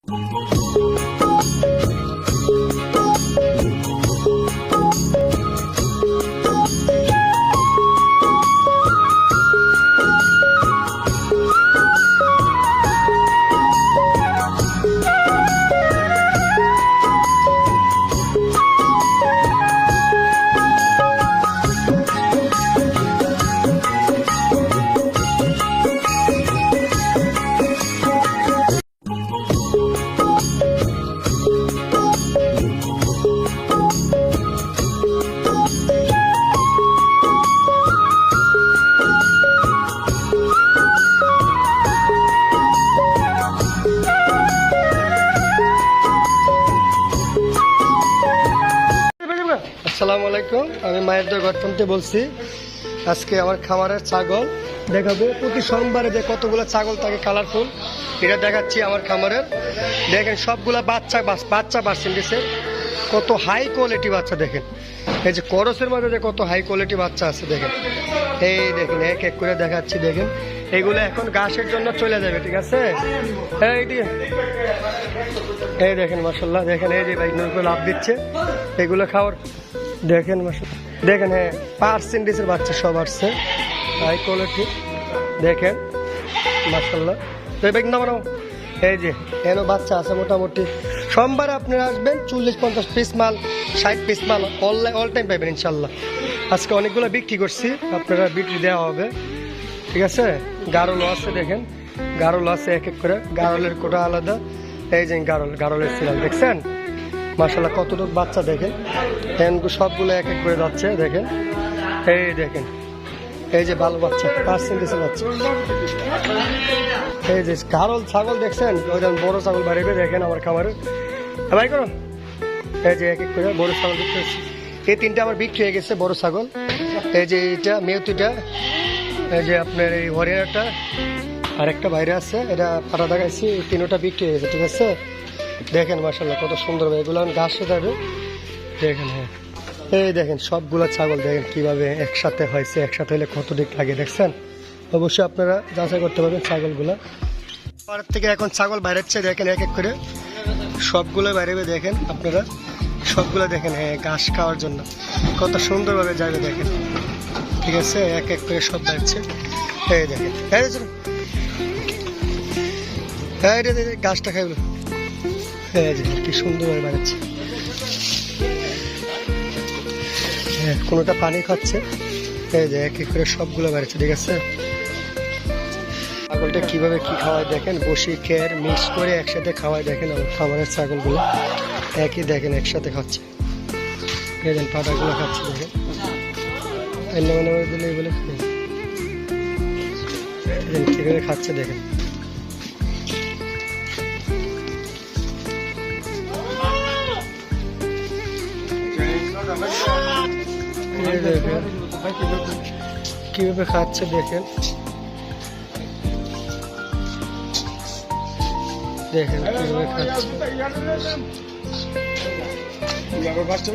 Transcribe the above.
আসসালামু আলাইকুম, আমি মায়ের দোয়া গঠনতে বলছি। আজকে আমার খামারের ছাগল দেখাবো। প্রতি সোমবারে যে কতগুলো ছাগল থাকে কালারফুল, এটা দেখাচ্ছি আমার খামারের। দেখেন সবগুলা বাচ্চা পার্সেন্টেজের কত হাই কোয়ালিটি বাচ্চা। দেখেন এই যে করসের মধ্যে যে কত হাই কোয়ালিটি বাচ্চা আছে। দেখেন এই দেখেন এক এক করে দেখাচ্ছি। দেখেন এগুলো এখন ঘাসের জন্য চলে যাবে, ঠিক আছে। এই দেখেন মাশাআল্লাহ, দেখেন এই যে ভাই নৌকো লাভ দিচ্ছে এগুলো খাওয়ার। দেখেন মাশাআল্লাহ, দেখেন হ্যাঁ পার্সেন্টেজের বাচ্চা সব আসছে হাই কোয়ালিটি। দেখেন মাশাআল্লাহ। তো এই না বানাও, এই যে এনো বাচ্চা আছে মোটামুটি। সোমবার আপনারা আসবেন, 40-50 পিস মাল, 60 পিস মাল অল টাইম পাবেন ইনশাল্লাহ। আজকে অনেকগুলো বিক্রি করছি, আপনারা বিক্রি দেওয়া হবে, ঠিক আছে। গারল আছে, দেখেন গারল আছে এক এক করে, গারলের কোটা আলাদা। এই যে গারলের সিরিয়াল দেখছেন মাশাআল্লাহ কতটুকু বাচ্চা। দেখেন সবগুলো এক এক করে যাচ্ছে। দেখেন এই দেখেন এই যে ভালো বাচ্চা পার্সেন্টেজের বাচ্চা। এই যে গারল ছাগল দেখছেন, ওই বড় ছাগল বাড়িবে। দেখেন আমার খামারে ভাই করো, এই যে এক এক করে বড় ছাগল দেখতে। এই তিনটা আমার বিক্রি হয়ে গেছে বড় ছাগল। এই যে এইটা মেয়তিটা, এই যে আপনার এই হরিয়ানাটা, আর একটা বাইরে আছে, এটা পাটা দেখাইছি। এই তিনটা বিক্রি হয়ে গেছে, ঠিক আছে। দেখেন মাশাআল্লাহ কত সুন্দর, এগুলো ঘাসে যাবে। দেখেন হ্যাঁ এই দেখেন সবগুলা ছাগল দেখেন কিভাবে একসাথে হয়েছে। একসাথে হলে কত দিক লাগে দেখছেন। অবশ্যই আপনারা যাচাই করতে পারবেন ছাগলগুলা। পাড়ার থেকে এখন ছাগল বাইরেচ্ছে, দেখেন এক এক করে সবগুলো বাইরেবে। দেখেন আপনারা সবগুলো দেখেন হ্যাঁ ঘাস খাওয়ার জন্য কত সুন্দরভাবে যাবে। দেখেন ঠিক আছে, এক এক করে সব বাইরছে। এই দেখেন গাছটা খাইল, হ্যাঁ কি সুন্দরভাবে বাড়াচ্ছে। হ্যাঁ কোনোটা পানি খাচ্ছে। এই যে এক এক করে সবগুলো বাড়ছে, ঠিক আছে। ছাগলটা কিভাবে কি খাওয়ায় দেখেন, বসি খের মিক্স করে একসাথে খাওয়ায়। দেখেন আমার খামারের ছাগলগুলো একই, দেখেন একসাথে খাচ্ছে। দেখেন পাটাগুলো খাচ্ছে। দেখেন দিলে বলে কিভাবে খাচ্ছে। দেখেন কিভাবে খাচ্ছে। দেখেন দেখেন কিভাবে খাচ্ছে।